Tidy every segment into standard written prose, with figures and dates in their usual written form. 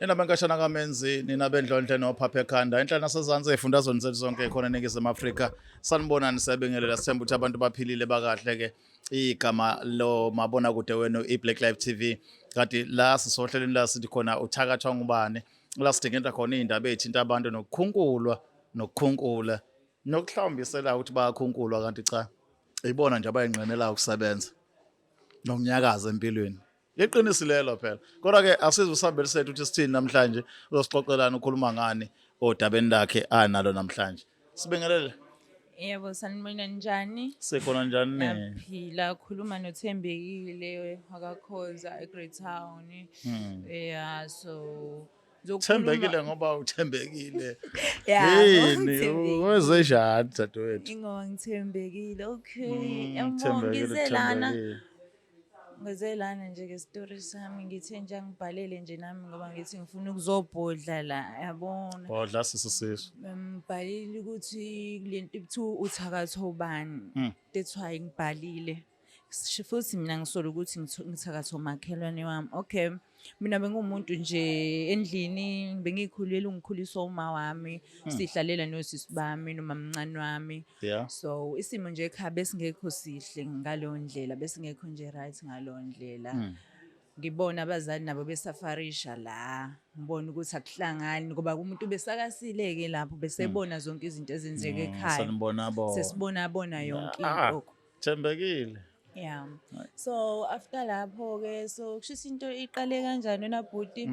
Inabenkashana kaMenzi nina bendlonhle nophapha ekhanda enhlana nasezantsi efundazweni zethu zonke khona eNingizimu Afrika sanibonani siyabingelela sithemba ukuthi abantu baphilile bakahle ke igama lo mabona kude wenu iBlack Live TV kanti la sisohlelweni la sithi khona uthakathwa ngubani la sidingela khona izindaba ezithinta abantu nokukhunkula nokuhlambisela ukuthi bayakhunkulwa kanti cha ibona nje abayingqinela ukusebenza nokunyakaza empilweni. Iqinisi lelo phela. Kodwa ke asize usambeli sethu ukuthi sithini namhlanje uzosixoxelana ukhuluma ngani odabeni lakhe analo namhlanje. Sibingelele. Yebo sanibona njani? Sikhona njani ne? Yaphila khuluma noThembekile wakakhoza eGreat Town. Yeah so Thembekile ngoba uthembekile. Yini wezeshadi dadewethu. Ingoba ngithembekile. Okay. Yabongizelana. Ngizelana nje ke story sami ngithe nje ngibhalele nje nami ngoba ngithi ngifuna ukuzobhodla la yabona. Bodla sisisiso. Ngibhalile ukuthi lento ibuthu uthakatho ubani. That's why ngibhalile. Futhi mina ngisola ukuthi ngithakatho makhelwane wami. Okay. Mina bengumuntu nje endlini bengikhulela ungikhuliswa uma wami sihlalela nosisi bami noma mncane wami. So isimo nje ekhaya besingekho sihle ngaleyo ndlela besingekho nje right ngaleyo ndlela. Ngibona abazali nabo besafarisha la ngibona ukuthi akuhlangani ngoba umuntu besakasileke lapho besebona zonke izinto ezenzeka ekhaya. Sesibona yonke into. Thembekile. Yeah. So after lapho ke so kushisa into iqale kanjani wena bhuti?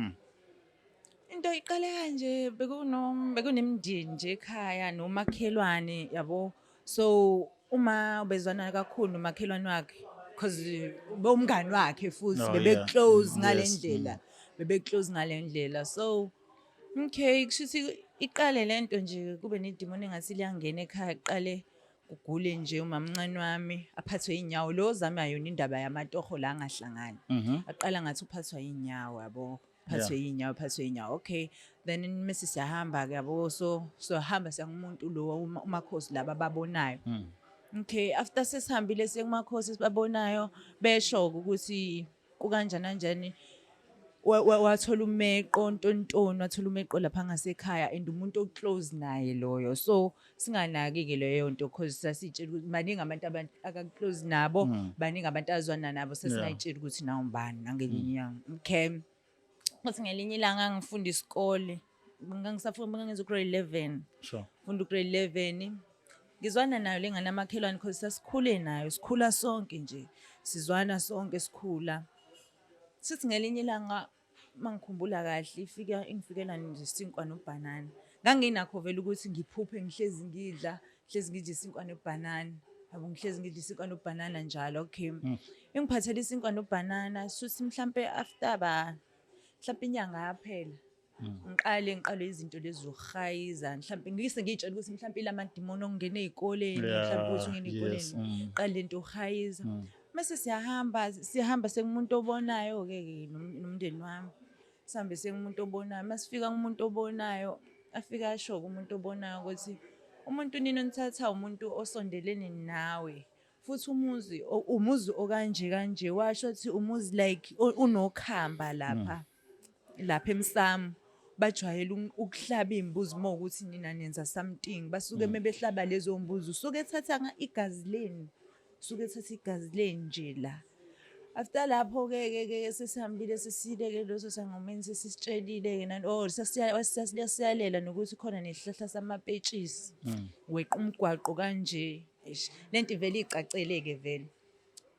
Into iqale kanje bekunemndeni nje ekhaya nomakhelwane yabo. So uma ubezwana kakhulu nomakhelwane wakhe because bomngani wakhe futhi bebe close ngalendlela. Bebe close ngalendlela. So okay kushisa iqale lento nje kube nedimoni engathi liyangena ekhaya iqale ugule nje umamncane wami aphathwe inyawo lo zama yona indaba yamatoho la angahlangani aqala ngathi uphathwa inyawo yabo phathwe inyawo okay then mase siyahamba ke yabo so hamba siyangumuntu lo umakhosi laba babonayo okay after sesihambile sekumakhosi sibabonayo besho ukuthi kukanjani wathola umeqo ntontoni wathola umeqo lapha ngasekhaya and umuntu oclose naye loyo so singanaki ke leyo nto because sasitshela ukuthi baningi abantu akaclose nabo baningi abantu azwana nabo sesingayitshela ukuthi nawo mbani nangelinye inyanga okay ukuthi ngelinye ilanga ngifunda isikole ngangisafunda ngenza grade 11 funda grade 11 ngizwana nayo lengane amakhelwane because sasikhule nayo sikhula sonke nje sizwana sonke sikhula sithi ngelinye ilanga mangikhumbula kahle ingifikela nje isinkwa nobanana nganginakho vele ukuthi ngiphuphe ngihlezi ngidla isinkwa nobanana yabo ngihlezi ngidla isinkwa nobanana njalo okay ingiphathele isinkwa nobanana suthi mhlambe after mhlambe inyanga yaphela ngiqale izinto lezi zokuhayiza mhlambe ngiyitshela ukuthi mhlambe lamadimoni ongena ezikoleni mhlambe ukuthi ungena ezikoleni qale lento uhayiza mase siyahamba sengumuntu obonayo ke nomndeni wami sihambe sengumuntu obonayo masifika kumuntu obonayo afika asho kumuntu obonayo ukuthi umuntu nini onithatha umuntu osondelene nawe futhi umuzi okanje washo ukuthi umuzi like unokhamba lapha emsamo bajwayela ukuhlaba imbuzi ukuthi nina nenza something basuke mebehlaba lezo mbuzi usuke ethatha igazi leni nje la after lapho ke sesihambile sesile leso sangomeni sesitshelile ke sasiyalela nokuthi khona nesihlahla samapetshisi weqa umgwaqo kanje lento vele icacele ke vele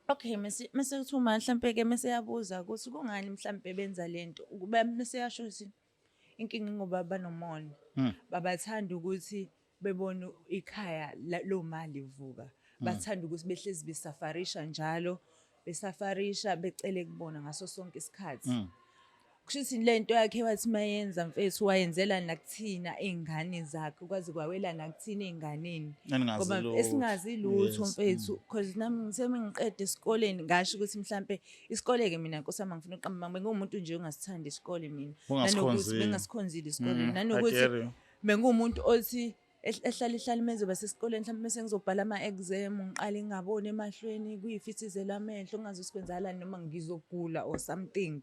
okay mase kuthuma mhlambe ke mase yabuza ukuthi kungani mhlambe benza lento ukuba mase yasho ukuthi inkinga ngoba banomona babathanda ukuthi bebone ikhaya lo mali ivuka bathanda ukuthi behlezi besafarisha njalo besafarisha becele kubona ngaso sonke isikhathi kushithi lento yakhe wathi mayenza mfethu wayenzela nakuthina izingane zakhe kwazi kwawela nakuthina izinganeni ngoba esingazi lutho mfethu because nami ngisemengiqede esikoleni ngasho ukuthi mhlambe isikole ke mina nkosama ngifuna uqamba bengumuntu nje ongasithanda isikole mina nanokuthi bengasikhonzile isikoleni nanokuthi bengumuntu othi ehlala imezoba sesikoleni mhlawumbe bese ngizobhala ama-exam ngiqale ngingaboni emahlweni kuyifithizela amehlo ngazi sikwenzala noma ngizogula or something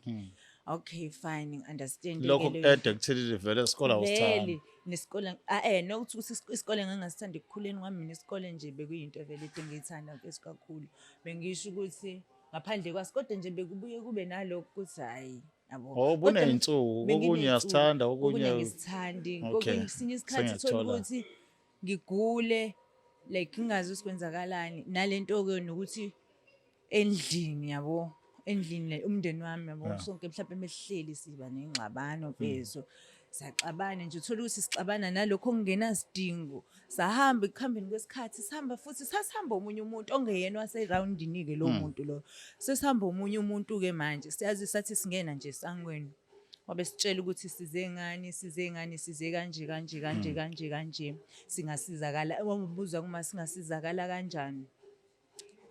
Okay, fine, understand lokho kuede kuthile vele isikole awusithanda vele nesikole nokuthi isikole ngangasithanda ekukhuleni kwami mina isikole nje bekuyinto vele engiyithanda mfethu kakhulu. Bengisho ukuthi ngaphandle kwaso kodwa nje bekubuye kube nalokho ukuthi hhayi yabo. Oh buney'nsuku kokunye uyasithanda okunye okunye angisithandi. okay Kwesinye isikhathi uthola sengiyakuthola ukuthi ngigule like ngingazi ukuthi kwenzakalani nalento-ke nokuthi endlini yabo endlini umndeni wami yabo sonke mhlawumbe mesihleli siba nengxabano mfethu saxabana nje uthola ukuthi sixabana nalokho okungenasidingo sahamba ekuhambeni kwesikhathi sihamba futhi sasihamba omunye umuntu ongeyena waserawundini-ke lowo muntu loyo sesihamba omunye umuntu-ke manje siyazi sathi singena nje esangweni wabe sitshela ukuthi size ngani size kanje singasizakala wabuza kuma singasizakala kanjani.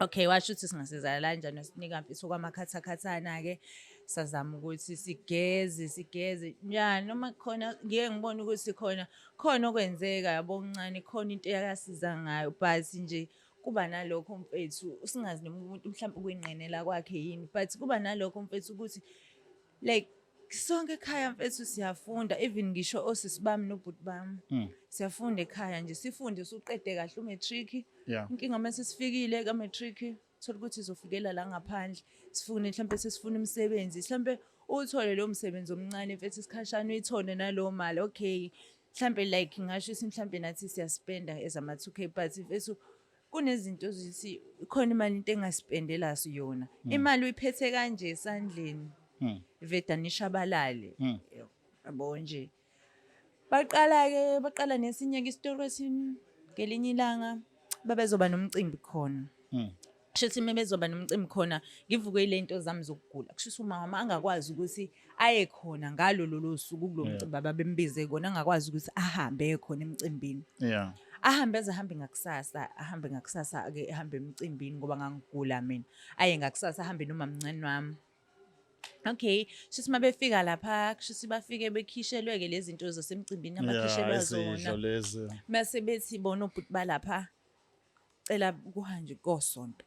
Okay, washo ukuthi singasizakala kanjani wasinika mfethu kwamakhathakhathana-ke sazama ukuthi sigeze njani noma khona ngike ngibone ukuthi khona okwenzeka yabo okuncane khona into yakasiza ngayo but nje kuba nalokho mfethu singazi noma umuntu mhlawumbe ukwenqenela kwakhe yini but kuba nalokho mfethu ukuthi like sonke ekhaya mfethu siyafunda even ngisho osisi bami nobhuti bami siyafunda ekhaya nje sifunde usuqede kahle umatric inkinga mase sifikile ka-matric thola ukuthi izofikela la ngaphandle sifune mhlawumbe sesifuna umsebenzi mhlawumbe uthole lo msebenzi omncane mfethu isikhashana uyithole nalowo mali okay mhlawumbe like ngasho ukuthi mhlawumbe nathi siyaspenda ezama 2K but mfethu kunezinto zithi khona imali into engaspendela yona imali uyiphethe kanje esandleni veda nishabalale yabo nje baqala nesinye isitori esin ngelinye ilanga babezoba nomcimbi khona kushuthi mebezoba nomcimbi khona ngivuke ilento zami zokugula kushuthi umama angakwazi ukuthi aye khona ngalo lolo suku kulo mcimbi ababembize kona angakwazi ukuthi ahambe khona emcimbini ahambe ngakusasa ke ahambe emcimbini ngoba ngangigula mina aye ngakusasa ahambe noma mncane wami. Okay, shuthi mabefika lapha kushuthi bafike bekhishelwe-ke lezi zinto zasemcimbini abakhishelwa zona mase bethi bona obhuti balapha cela kuhanjwe kosonto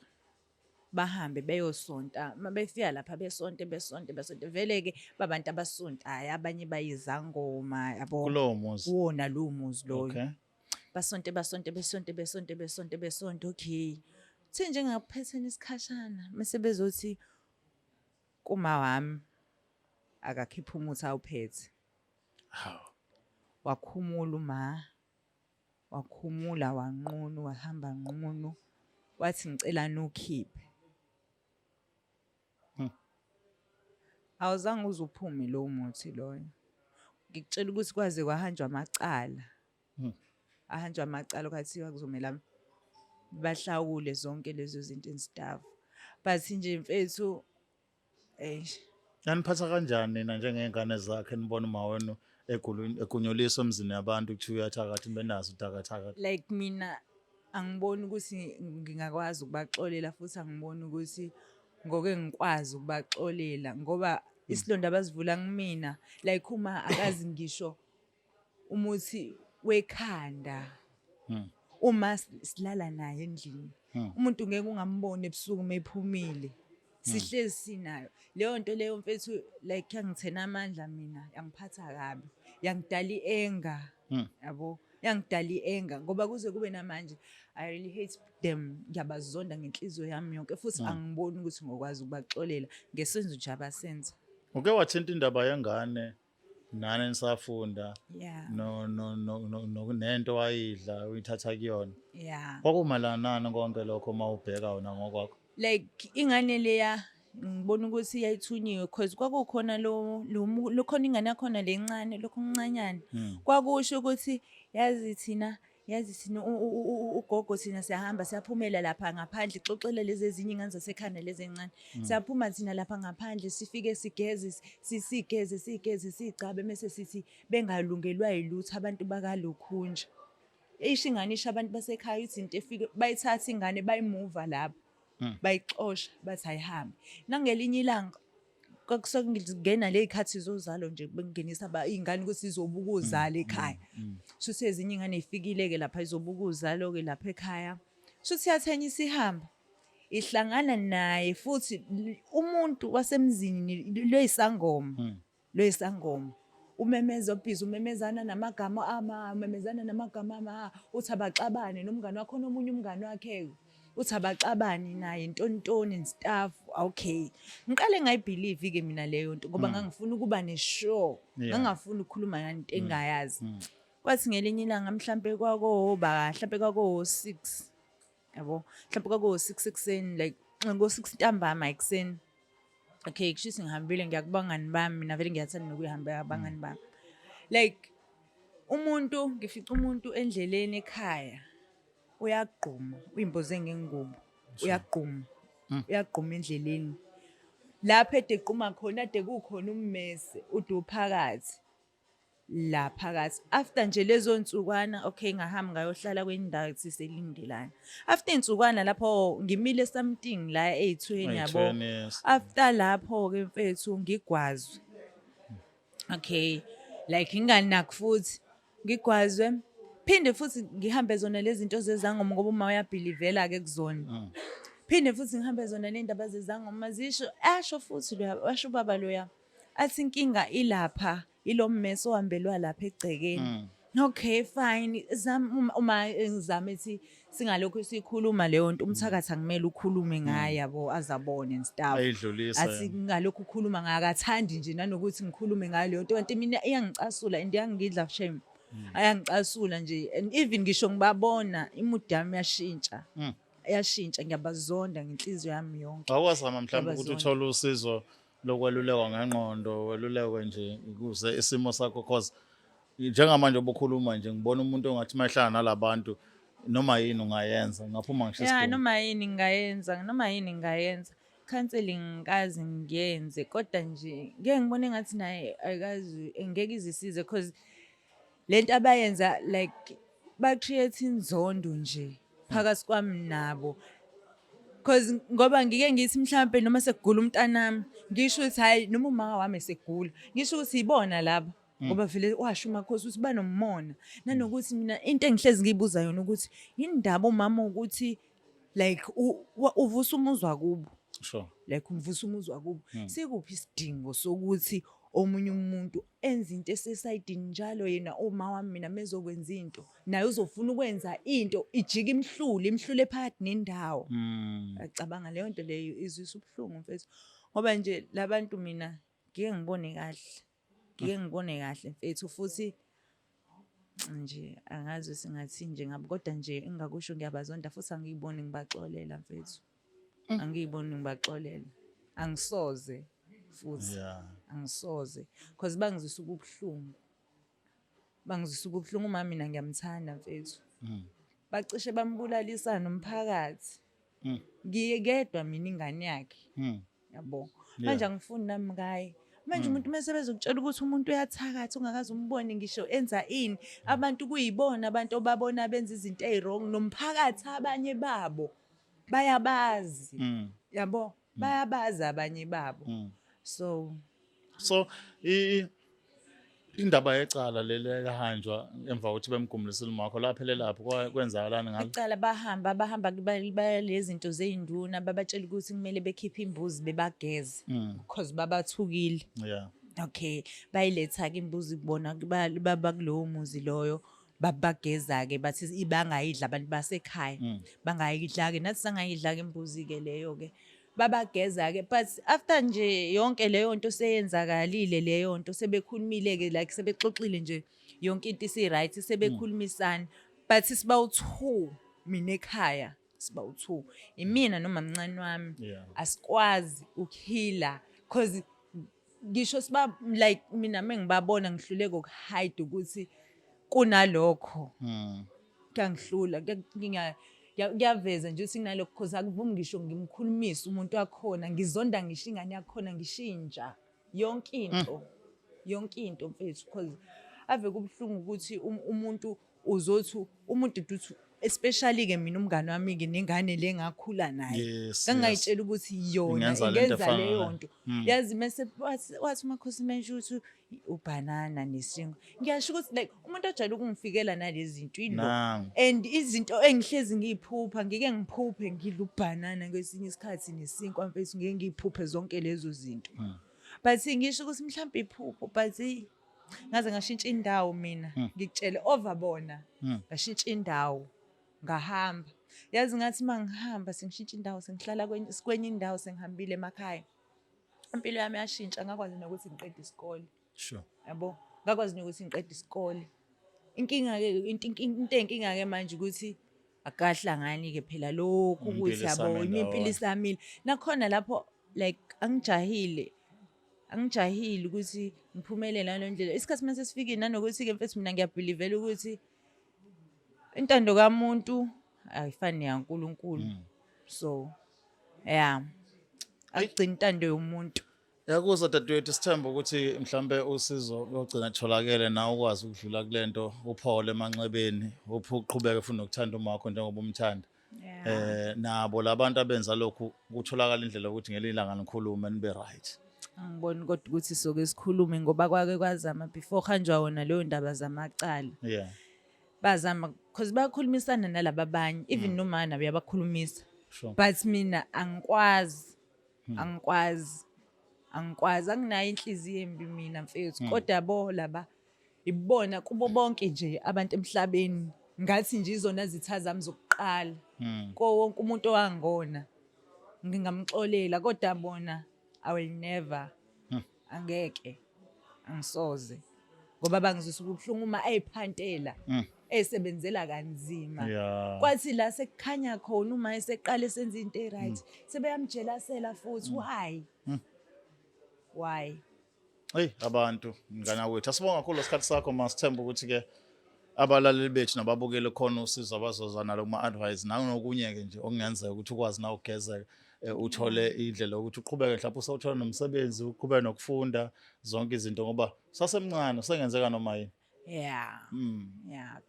bahambe beyosonta mabefika lapha besonte vele-ke babantu abasontayo abanye bayizangoma yabo kuwona lowo muzi loyo basonte okay thi njengakuphetheni isikhashana mase bezothi kuma wami akakhipha umuthi awuphethe wakhumula wakhumula wanqunu wahamba nqunu wathi ngicela nukhiphe awuzange uzuphume lo muthi loyo ngikutshela ukuthi kwaze kwahanjwa amacala ahanjwa amacala kwathiwa kuzomela bahlawule zonke lezo zinto and stuff but nje mfethu yaniphatha kanjani nina njengey'ngane zakhe nibona uma wenu egunyoliswa emzini yabantu kuthiwa uyathakathi benazo uthakathaka like mina angiboni ukuthi ngingakwazi ukubaxolela futhi angiboni ukuthi ngoke ngikwazi ukubaxolela ngoba isilonda abasivula kumina like uma akazi ngisho umuthi wekhanda uma silala naye endlini umuntu ngeke ungambone ebusuku mephumile sihlezi sinayo leyo nto leyo mfethu like yangithena amandla mina yangiphatha kabi yangidala ienga yabo yangidala ienga ngoba kuze kube namanje I really hate them ngiyabazonda ngenhliziyo yami yonke futhi angiboni ukuthi ngokwazi ukubaxolela ngesenzo nje abasenza. Uke wathinta indaba yengane nani nisafunda nento wayidla uyithatha kuyona kwakumalanana konke lokho mawubheka wona ngokwakho like ingane leya ngibona ukuthi iyayithunyiwe because kwakukhona lokhona ingane yakhona lencane lokho okuncanyana kwakusho ukuthi yazi thina ugogo thina siyahamba siyaphumela lapha ngaphandle ixoxela lezi ezinye ingane zasekhaya lezi encane siyaphuma thina lapha ngaphandle sifike sigeze sigcabe mase sithi bengalungelwa yilutho abantu bakalokhunja isho ingane isho abantu basekhaya izinto efike bayithatha ingane bayimuva lapha bayixosha bathi ayihambe nangelinye ilanga kwakusengena lezikhathi zozalo nje bengenisa izingane ukuthi izobuka uzalo ekhaya shuthi ezinye ingane ifikile ke lapha izobuka uzalo ke lapha ekhaya shuthi yathenya isihamba ihlangana naye futhi umuntu wasemzini loyisangoma umemeza obhizi umemezana namagama uthi abaxabane nomngane wakho nomunye umngane wakhe uthi abaxabani naye intontoni and stuff. Okay, ngiqale ngayibelieve ke mina leyo nto ngoba ngangifuna ukuba ne-sure, ngangafuni ukukhuluma ngani engayazi. Kwathi ngelinye ilanga mhlambe kwako 6, yabo, mhlambe kwako 6 ekseni, like ngo-6 ntambama ekseni. Okay, kushuthi ngihambile ngiyakubangani bami, mina vele ngiyathanda nokuyihambela abangani bami. Like ngifica umuntu endleleni ekhaya uyagquma, uyimboze ngengubo, uyagquma endleleni. Lapho edequma khona ade kukhona ummese uphakathi. La phakathi after nje lezo nsukwana, okay, ngahamba ngayohlala kwendawo siselindelana. After insukwana lapho ngimile something la eyithweni yabo. After lapho ke mfethu ngigwazwe. Okay, like inganaki futhi ngigwazwe. Phinde futhi ngihambe zona lezi zinto zezangoma ngoba uma uyabelivela ke kuzona. Phinde futhi ngihambe zona lendaba zezangoma zisho asho futhi washo baba loya athi inkinga ilapha ilo mmeso ohambelwa lapha egcekeni. Okay, fine. Uma ngizama ethi singalokho sikhuluma leyo nto umthakathi angimele ukhulume ngaye yabo azabone and stuff. Ayidlulisa. Athi ngalokho ukhuluma ngakathandi nje nanokuthi ngikhulume ngayo leyo nto kanti mina iyangicasula and iyangidla shame. Ayangicasula nje and even ngisho ngibabona imudi yami yashintsha ngiyabazonda ngenhliziyo yami yonke. Awuzama mhlawumbe ukuthi uthole usizo lokwelulekwa ngengqondo, welulekwe nje ukuze isimo sakho cause njengamanje obukhuluma nje ngibona umuntu ongathi mayihlala nalabantu noma yini ungayenza ngaphuma ngisho isikole. Noma yini ngayenza. Counseling ngikazi ngiyenze kodwa nje ngeke ngibone engathi naye ayikazi engeke izisize cause lento abayenza like ba create inzondo nje phakathi kwami nabo. Cause ngoba ngike ngithi mhlambe noma sekugula umntanami ngisho ukuthi hayi noma uma wami esegula ngisho ukuthi ibona laba ngoba vele washo uMakhosi ukuthi banomona nanokuthi mina into engihlezi ngiyibuza yona ukuthi indaba umama ukuthi like uvusa umuzwa kubo. Sure. Like umvusa umuzwa kubo. Sikuphi isidingo sokuthi omunye umuntu enza into esesayidini njalo yena uma wami mina mezokwenza into naye uzofuna ukwenza into ijika imhlule phakathi nendawo. Acabanga leyo nto leyo izwisa ubuhlungu mfethu ngoba nje labantu mina ngike ngibone kahle mfethu futhi nje angazi singathi nje ngabo kodwa nje engakusho ngiyabazonda futhi angiyiboni ngibaxolela mfethu. Angiyiboni ngibaxolela. Angisoze futhi. Angisoze because bangizwisa ubuhlungu uma mina ngiyamthanda mfethu. Bacishe bambulalisa nomphakathi. Ngiyedwa mina ingane yakhe. Yabo. Manje angifuni nami ngaye. Manje umuntu mase bezokutshela ukuthi umuntu uyathakatha ungakazi umbone ngisho enza ini. Abantu kuyibona abantu obabona benza izinto ezirong nomphakathi abanye babo bayabazi. Yabo. Bayabazi abanye babo. So indaba yecala leli lahanjwa emva kokuthi bemgumulisile umakho laphelela lapho kwenzakalani ngalo? Icala bahamba lezi zinto zeinduna babatshela ukuthi kumele bekhiphe imbuzi bebageze because babathukile. Okay, bayiletha ke imbuzi kubona baba kulowo muzi loyo babageza ke bathi bangayidla abantu basekhaya bangayidla ke nathi sangayidla ke imbuzi ke leyo ke babageza ke but after nje yonke leyo nto seyenzakalile leyo nto sebekhulumile ke like sebexoxile nje yonke into isi-right sebekhulumisana but sibawu-2 mina ekhaya sibawu-2 imina noma mncane wami asikwazi ukuhila cause ngisho siba like mina mengibabona ngihluleka ukuhide ukuthi kunalokho kangihlula kuyaveza nje ukuthi kunalokho cause akuvumi ngisho ngimkhulumisa umuntu wakhona ngizonda ngisho ingane yakhona ngishintsha yonke into mfethu cause ave kubuhlungu ukuthi umuntu uzothi umuntu duthi especially ke mina umngane wami ke nengane lengakhula naye Yes, ngangayitshela ukuthi yona Ingenza lento ingenza efana leyo nale. nto yazi mase wathi umakhosi manje ukuthi ubanana nesinkwa ngiyasho ukuthi like umuntu ojayele ukungifikela nalezi zinto ilo Nangu. and izinto engihlezi ngiyiphupha ngike ngiphuphe ngidla ubanana kwesinye isikhathi nesinkwa mfethu ngeke ngiyiphuphe zonke lezo zinto but ngisho ukuthi mhlawumbe iphupho but ngaze ngashintsha indawo mina ngikutshele overbona ngashintsha indawo ngahamba yazi ngathi mangihamba sengishintsha indawo sengihlala kwenye indawo sengihambile emakhaya impilo yami yashintsha ngakwazi nokuthi ngiqede isikole Sure. yabo ngakwazi nokuthi ngiqede isikole inkinga ke into enkinga ke manje ukuthi akahlangani ke phela lokhu ukuthi yabo impilo isamile nakhona lapho like angijahile ukuthi ngiphumelele ngalendlela isikhathi mase sifike nanokuthi ke mfethu mina ngiyabelievela ukuthi intando kamuntu ayifani yaNkulunkulu so yeah akugcina intando yomuntu Yakuzwa dadewethu sithemba ukuthi mhlambe usizo logcina tholakele na ukwazi ukudlula kulento uphole emanxebeni uqhubeke futhi nokuthanda umakho njengoba umthanda nabo labantu abenza lokhu kutholakala indlela ukuthi ngelilanga nikhulume nibe right. angiboni kodwa ukuthi soke sikhulume ngoba kwake kwazama before kanjwa wona leyo ndaba zamacala Yeah. bazama because bayakhulumisana nalabo abanye even noma nabo yabakhulumisa Sure. but mina angikwazi anginayo inhliziyo embi mina mfethu kodwa yabo laba ibona kubo bonke nje abantu emhlabeni ngathi nje izona zitha zami zokuqala ko wonke umuntu owangona ngingamxolela kodwa bona I will never angeke angisoze ngoba bangizwisa ubhlungu uma eyiphantela esebenzela kanzima Yeah. kwathi la sekukhanya khona uma eseqala esenza into eright sebeyamjelasela futhi why Hey abantu ngana wethu asibonga kakhulu lesikhathi sakho masithemba ukuthi ke abalaleli bethu nababukele khona usizo abazoza nalo kuma advice nanokunye ke nje okungenzeka ukuthi ukwazi na ukugezeka uthole indlela ukuthi uqhubeke mhlawumbe usawuthola nomsebenzi uqhubeke nokufunda zonke izinto ngoba sasemncane sengenzeka noma yini. yeah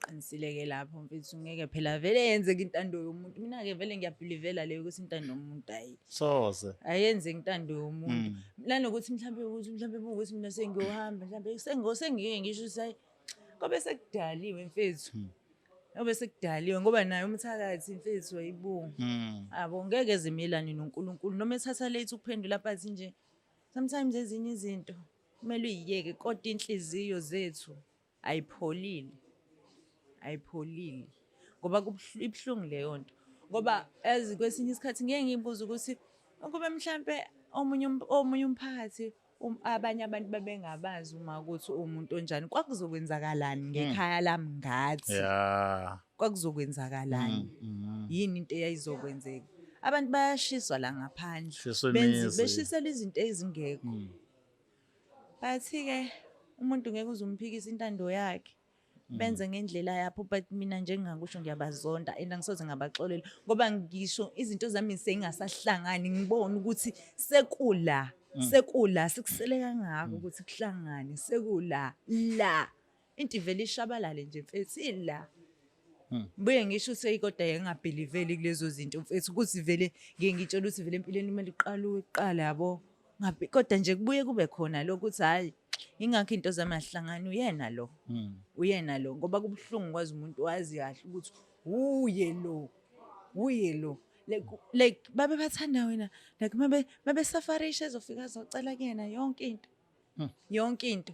qinisile lapho mfethu ngeke phela vele yenzeka intando yomuntu mina ke vele ngiyabelievela leyo ukuthi intando yomuntu soze ayenze intando yomuntu lanokuthi mhlambe ukuthi mina sengiyohamba mhlambe sengike ngisho ukuthi ngobe sekudaliwe mfethu ngobe sekudaliwe ngoba naye umthakathi mfethu wayibunga abo ngeke zimelane noNkulunkulu noma ethatha late ukuphendula phathi nje sometimes ezinye izinto kumele uyiyeke kodwa inhliziyo zethu ayipholile ngoba ibhlungu leyo nto ngoba yazi kwesinye isikhathi ngeke ngibuza ukuthi kube mhlambe omunye umphakathi abanye abantu babengabazi uma ukuthi umuntu onjani kwakuzokwenzakalani ngekhaya lami ngathi kwakuzokwenzakalani yini into eyayizokwenzeka abantu bayashiswa la ngaphandle beshisela izinto ezingekho bathi ke umuntu ngeke uzumphikisa intando yakhe benze ngendlela yapho but mina njengangakusho ngiyabazonda and angisoze ngabaxolela ngoba ngisho izinto zami sengasahlangani ngibona ukuthi sekula sikusele kangaka ukuthi kuhlangane sekula la into ivele ishabalale nje mfethu ila buye ngisho useyikoda engabeliveli kulezo zinto mfethu ukuthi vele ngeke ngitshela ukuthi vele empilweni kumele iqala yabo ngabe kodwa nje kubuye kube khona lokuthi hayi ingakho into zamahlangano uyena lo ngoba kubhlungu kwazi umuntu wazi kahle ukuthi uye lo like babe bathanda wena like mabe safarisha ezofika azocela kuyena yonke into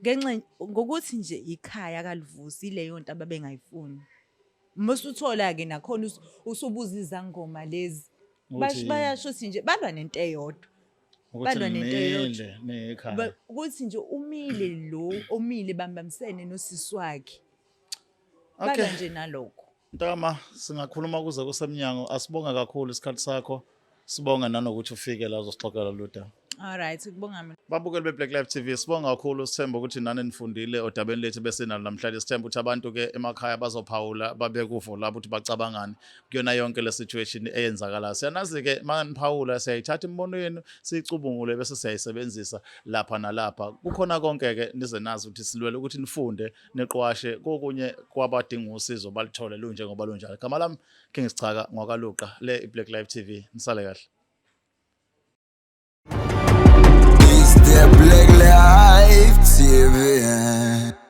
ngenxa ngokuthi nje ikhaya kalivusi leyo nto ababengayifuni musuthola ke nakhona usubuza izangoma lezi bayasho ukuthi nje balwa nento eyodwa ukuthi nje umile bambamisene nosisi wakhe balwa nje nalokho. Ntama singakhuluma kuze kusemnyango asibonga kakhulu isikhathi sakho sibonga nanokuthi ufike la uzosixoxela luda. Alright, kubonga mina. Babukeli be-Black Life TV, sibonga kakhulu Sithemba ukuthi nani nifundile odabeni lethu besinalo namhlanje. Sithemba ukuthi abantu ke emakhaya bazophawula babeke uvo lapho ukuthi bacabangani kuyona yonke le situation eyenzakalayo. Siyanazi ke manganiphawula siyayithatha imibono yenu siyicubungule bese siyayisebenzisa lapha nalapha. Kukhona konke ke nize nazi ukuthi silwele ukuthi nifunde neqwashe kokunye kwabadinga usizo balithole lunjengoba lunjalo. Igama lami King Sichaka ngokaluqa le i-Black Life TV. Nisale kahle. It's the Black Life TV.